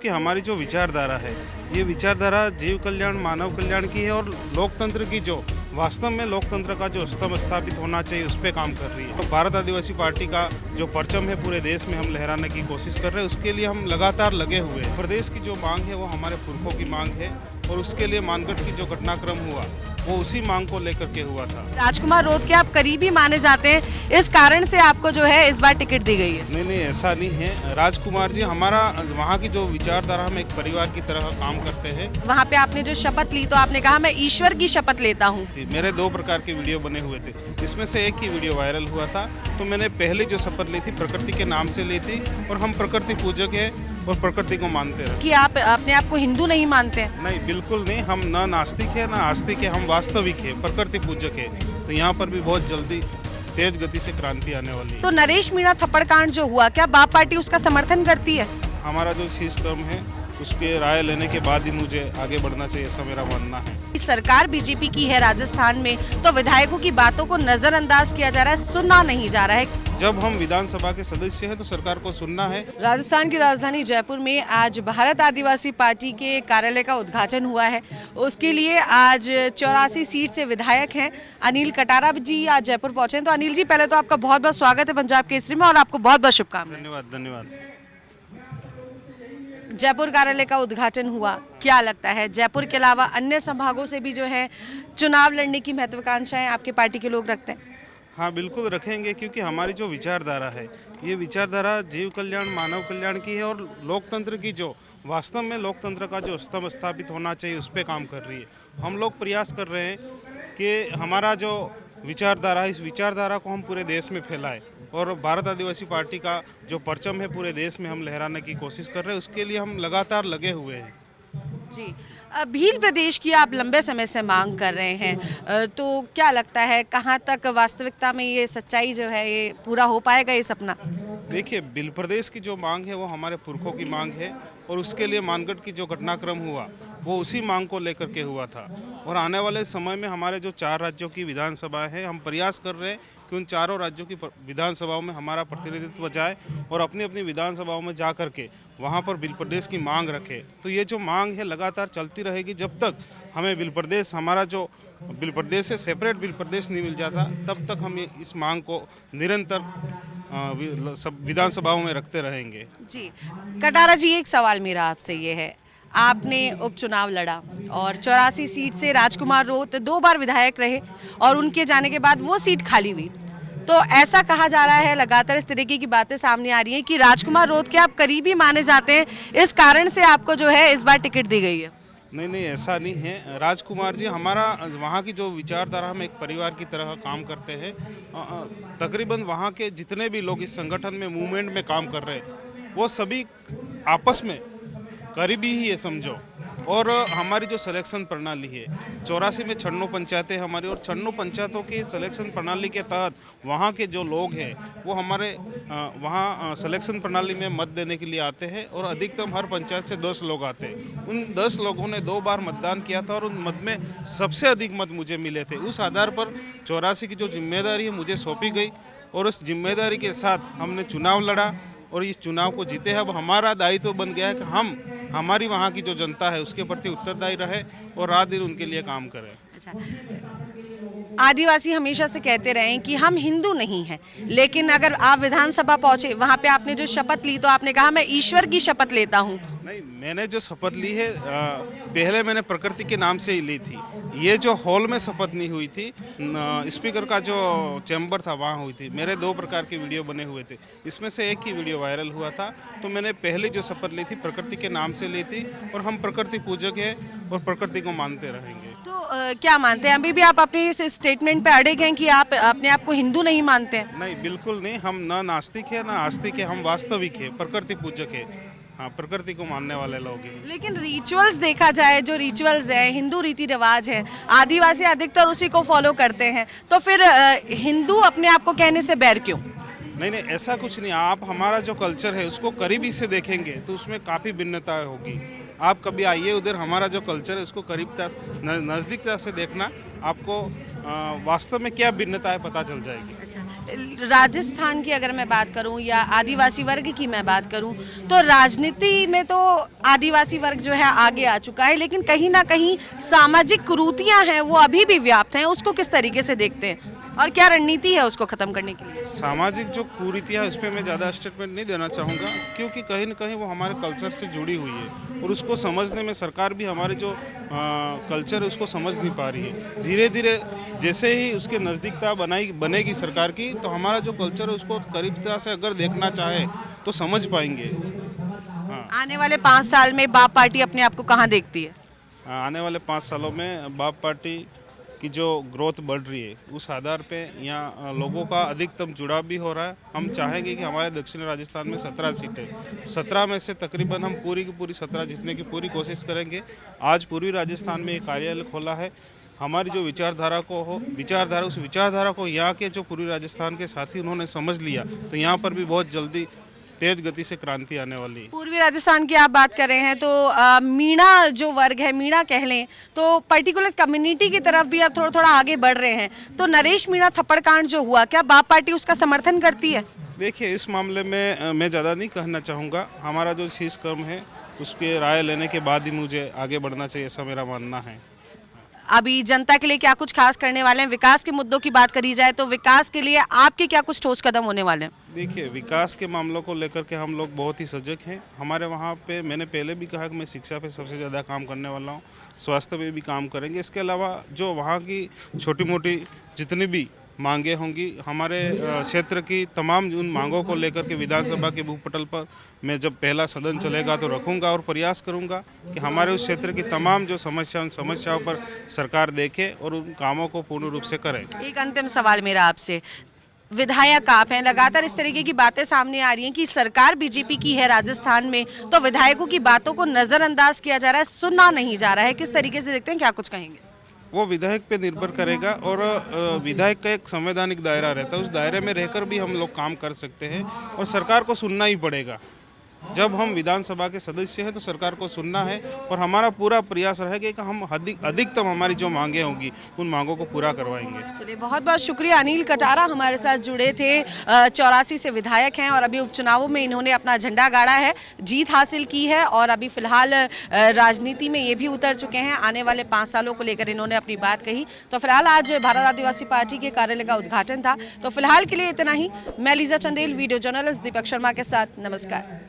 कि हमारी जो विचारधारा है, ये विचारधारा जीव कल्याण मानव कल्याण की है और लोकतंत्र की जो वास्तव में लोकतंत्र का जो स्तंभ स्थापित होना चाहिए उस पर काम कर रही है। तो भारत आदिवासी पार्टी का जो परचम है पूरे देश में हम लहराने की कोशिश कर रहे हैं, उसके लिए हम लगातार लगे हुए हैं। प्रदेश की जो मांग है वो हमारे पुरखों की मांग है और उसके लिए मानगढ़ की जो घटनाक्रम हुआ वो उसी मांग को लेकर के हुआ था। राजकुमार रोध के आप करीबी माने जाते हैं, इस कारण से आपको जो है इस बार टिकट दी गई है। नहीं, ऐसा नहीं है। राजकुमार जी हमारा वहाँ की जो विचारधारा हम एक परिवार की तरह काम करते हैं। वहाँ पे आपने जो शपथ ली तो आपने कहा मैं ईश्वर की शपथ लेता हूँ। मेरे 2 प्रकार के वीडियो बने हुए थे, इसमें से एक ही वीडियो वायरल हुआ था। तो मैंने पहले जो शपथ ली थी प्रकृति के नाम से ली थी और हम प्रकृति पूजक है और प्रकृति को मानते हैं। कि आप अपने आप को हिंदू नहीं मानते हैं? नहीं, बिल्कुल नहीं। हम न नास्तिक है न आस्तिक है, हम वास्तविक है, प्रकृति पूजक है। तो यहाँ पर भी बहुत जल्दी तेज गति से क्रांति आने वाली है। तो नरेश मीणा थप्पड़ कांड जो हुआ, क्या बाप पार्टी उसका समर्थन करती है? हमारा जो शीर्ष कर्म है उसके राय लेने के बाद ही मुझे आगे बढ़ना चाहिए, ऐसा मेरा मानना है। सरकार बीजेपी की है राजस्थान में, तो विधायकों की बातों को नजरअंदाज किया जा रहा है, सुनना नहीं जा रहा है। जब हम विधानसभा के सदस्य हैं तो सरकार को सुनना है। राजस्थान की राजधानी जयपुर में आज भारत आदिवासी पार्टी के कार्यालय का उद्घाटन हुआ है। उसके लिए आज 84 सीट से विधायक हैं अनिल कटारा जी आज जयपुर पहुंचे हैं। तो अनिल जी, पहले तो आपका बहुत बहुत स्वागत है पंजाब केसरी में और आपको बहुत बहुत शुभकामनाएं। धन्यवाद। जयपुर कार्यालय का उद्घाटन हुआ, क्या लगता है जयपुर के अलावा अन्य संभागों से भी जो है चुनाव लड़ने की महत्वाकांक्षाएं आपके पार्टी के लोग रखते हैं? हाँ, बिल्कुल रखेंगे, क्योंकि हमारी जो विचारधारा है ये विचारधारा जीव कल्याण मानव कल्याण की है और लोकतंत्र की जो वास्तव में लोकतंत्र का जो स्तंभ स्थापित होना चाहिए उस पर काम कर रही है। हम लोग प्रयास कर रहे हैं कि हमारा जो विचारधारा है इस विचारधारा को हम पूरे देश में फैलाएं और भारत आदिवासी पार्टी का जो परचम है पूरे देश में हम लहराने की कोशिश कर रहे हैं, उसके लिए हम लगातार लगे हुए हैं। जी, भील प्रदेश की आप लंबे समय से मांग कर रहे हैं, तो क्या लगता है कहाँ तक वास्तविकता में ये सच्चाई जो है ये पूरा हो पाएगा ये सपना? देखिए, भील प्रदेश की जो मांग है वो हमारे पुरखों की मांग है और उसके लिए मानगढ़ की जो घटनाक्रम हुआ वो उसी मांग को लेकर के हुआ था। और आने वाले समय में हमारे जो 4 राज्यों की विधानसभा है, हम प्रयास कर रहे हैं कि उन चारों राज्यों की विधानसभाओं में हमारा प्रतिनिधित्व जाए और अपनी अपनी विधानसभाओं में जा कर के वहाँ पर भील प्रदेश की मांग रखे। तो ये जो मांग है लगातार चलती रहेगी जब तक हमें भील प्रदेश, हमारा जो भील प्रदेश से सेपरेट भील प्रदेश नहीं मिल जाता, तब तक हम इस मांग को निरंतर सब विधानसभाओं में रखते रहेंगे। जी, कटारा जी, एक सवाल मेरा आपसे ये है, आपने उपचुनाव लड़ा और 84 सीट से राजकुमार रोध 2 बार विधायक रहे और उनके जाने के बाद वो सीट खाली हुई। तो ऐसा कहा जा रहा है, लगातार इस तरीके की बातें सामने आ रही हैं कि राजकुमार रोध के आप करीबी माने जाते हैं, इस कारण से आपको जो है इस बार टिकट दी गई है। नहीं, ऐसा नहीं है। राजकुमार जी हमारा वहाँ की जो विचारधारा हम एक परिवार की तरह काम करते हैं। तकरीबन वहाँ के जितने भी लोग इस संगठन में मूवमेंट में काम कर रहे हैं वो सभी आपस में करीबी ही है समझो। और हमारी जो सिलेक्शन प्रणाली है 84 में 96 पंचायतें हमारी और 96 पंचायतों की सिलेक्शन प्रणाली के तहत वहाँ के जो लोग हैं वो हमारे वहाँ सिलेक्शन प्रणाली में मत देने के लिए आते हैं और अधिकतम हर पंचायत से 10 लोग आते हैं। उन 10 लोगों ने 2 बार मतदान किया था और उन मत में सबसे अधिक मत मुझे मिले थे। उस आधार पर 84 की जो जिम्मेदारी है मुझे सौंपी गई और उस जिम्मेदारी के साथ हमने चुनाव लड़ा और इस चुनाव को जीते। अब हमारा दायित्व बन गया है कि हम हमारी वहाँ की जो जनता है उसके प्रति उत्तरदायी रहे और रात दिन उनके लिए काम करें। अच्छा, आदिवासी हमेशा से कहते रहे हैं कि हम हिंदू नहीं हैं, लेकिन अगर आप विधानसभा पहुंचे, वहां पे आपने जो शपथ ली तो आपने कहा मैं ईश्वर की शपथ लेता हूं। नहीं, मैंने जो शपथ ली है पहले मैंने प्रकृति के नाम से ही ली थी। ये जो हॉल में शपथ नहीं हुई थी, स्पीकर का जो चैम्बर था वहाँ हुई थी। मेरे 2 प्रकार के वीडियो बने हुए थे, इसमें से एक ही वीडियो वायरल हुआ था। तो मैंने पहले जो शपथ ली थी प्रकृति के नाम से ली थी और हम प्रकृति पूजक है और प्रकृति को मानते रहेंगे। तो क्या मानते हैं, अभी भी आप अपने इस स्टेटमेंट पे अड़े हैं कि आप अपने आप को हिंदू नहीं मानते हैं? नहीं, बिल्कुल नहीं। हम न नास्तिक है न आस्तिक है, हम वास्तविक है, प्रकृति पूजक है। हाँ, प्रकृति को मानने वाले लोग हैं। लेकिन रिचुअल्स देखा जाए, जो रिचुअल्स हैं, हिंदू रीति रिवाज है, आदिवासी अधिकतर उसी को फॉलो करते हैं, तो फिर हिंदू अपने आप को कहने से बैर क्यों? नहीं, ऐसा कुछ नहीं। आप हमारा जो कल्चर है उसको करीबी से देखेंगे तो उसमें काफ़ी भिन्नता होगी। आप कभी आइए उधर, हमारा जो कल्चर है उसको करीबता नज़दीकता से देखना आपको वास्तव में क्या भिन्नता है पता चल जाएगी। राजस्थान की अगर मैं बात करूं या आदिवासी वर्ग की मैं बात करूं तो राजनीति में तो आदिवासी वर्ग जो है आगे आ चुका है, लेकिन कहीं ना कहीं सामाजिक कुरीतियां हैं वो अभी भी व्याप्त हैं। उसको किस तरीके से देखते हैं और क्या रणनीति है उसको खत्म करने के लिए? सामाजिक जो कुरीतियाँ है उस पर मैं ज़्यादा स्टेटमेंट नहीं देना चाहूँगा, क्योंकि कहीं न कहीं वो हमारे कल्चर से जुड़ी हुई है और उसको समझने में सरकार भी हमारे जो कल्चर है उसको समझ नहीं पा रही है। धीरे धीरे जैसे ही उसके नज़दीकता बनेगी सरकार की, तो हमारा जो कल्चर है उसको करीबता से अगर देखना चाहे तो समझ पाएंगे। हाँ। आने वाले 5 साल में बाप पार्टी अपने आप को कहाँ देखती है? आने वाले 5 सालों में बाप पार्टी की जो ग्रोथ बढ़ रही है उस आधार पे यहाँ लोगों का अधिकतम जुड़ाव भी हो रहा है। हम चाहेंगे कि हमारे दक्षिणी राजस्थान में 17 सीटें, 17 में से तकरीबन हम पूरी की पूरी 17 जीतने की पूरी कोशिश करेंगे। आज पूर्वी राजस्थान में एक कार्यालय खोला है। हमारी जो उस विचारधारा को यहाँ के जो पूर्वी राजस्थान के साथी उन्होंने समझ लिया, तो यहाँ पर भी बहुत जल्दी तेज गति से क्रांति आने वाली है। पूर्वी राजस्थान की आप बात कर रहे हैं तो मीणा जो वर्ग है, मीणा कह लें तो पर्टिकुलर कम्युनिटी की तरफ भी अब थोड़ा थोड़ा आगे बढ़ रहे हैं। तो नरेश मीणा थप्पड़ कांड जो हुआ, क्या बाप पार्टी उसका समर्थन करती है? देखिए, इस मामले में मैं ज़्यादा नहीं कहना चाहूँगा। हमारा जो शीर्ष कर्म है उसके राय लेने के बाद ही मुझे आगे बढ़ना चाहिए, ऐसा मेरा मानना है। अभी जनता के लिए क्या कुछ खास करने वाले हैं? विकास के मुद्दों की बात करी जाए तो विकास के लिए आपके क्या कुछ ठोस कदम होने वाले हैं? देखिए, विकास के मामलों को लेकर के हम लोग बहुत ही सजग हैं। हमारे वहाँ पे मैंने पहले भी कहा कि मैं शिक्षा पे सबसे ज़्यादा काम करने वाला हूँ, स्वास्थ्य पे भी काम करेंगे। इसके अलावा जो वहाँ की छोटी मोटी जितनी भी मांगे होंगी, हमारे क्षेत्र की तमाम उन मांगों को लेकर के विधानसभा के भूपटल पर मैं जब पहला सदन चलेगा तो रखूंगा और प्रयास करूंगा कि हमारे उस क्षेत्र की तमाम जो समस्या उन समस्याओं पर सरकार देखे और उन कामों को पूर्ण रूप से करे। एक अंतिम सवाल मेरा आपसे, विधायक आप हैं, लगातार इस तरीके की बातें सामने आ रही हैं कि सरकार बीजेपी की है राजस्थान में, तो विधायकों की बातों को नज़रअंदाज किया जा रहा है, सुना नहीं जा रहा है। किस तरीके से देखते हैं, क्या कुछ कहेंगे? वो विधायक पे निर्भर करेगा और विधायक का एक संवैधानिक दायरा रहता है, उस दायरे में रहकर भी हम लोग काम कर सकते हैं और सरकार को सुनना ही पड़ेगा। जब हम विधानसभा के सदस्य हैं तो सरकार को सुनना है और हमारा पूरा प्रयास रहेगा कि हम अधिकतम हमारी जो मांगे होंगी उन मांगों को पूरा करवाएंगे। चलिए, बहुत बहुत शुक्रिया। अनिल कटारा हमारे साथ जुड़े थे, 84 से विधायक हैं और अभी उपचुनावों में इन्होंने अपना झंडा गाड़ा है, जीत हासिल की है और अभी फिलहाल राजनीति में ये भी उतर चुके हैं। आने वाले 5 सालों को लेकर इन्होंने अपनी बात कही। तो फिलहाल आज भारत आदिवासी पार्टी के कार्यालय का उद्घाटन था। तो फिलहाल के लिए इतना ही। मैं Lisa Chandel, video journalist Deepak Sharma के साथ। नमस्कार।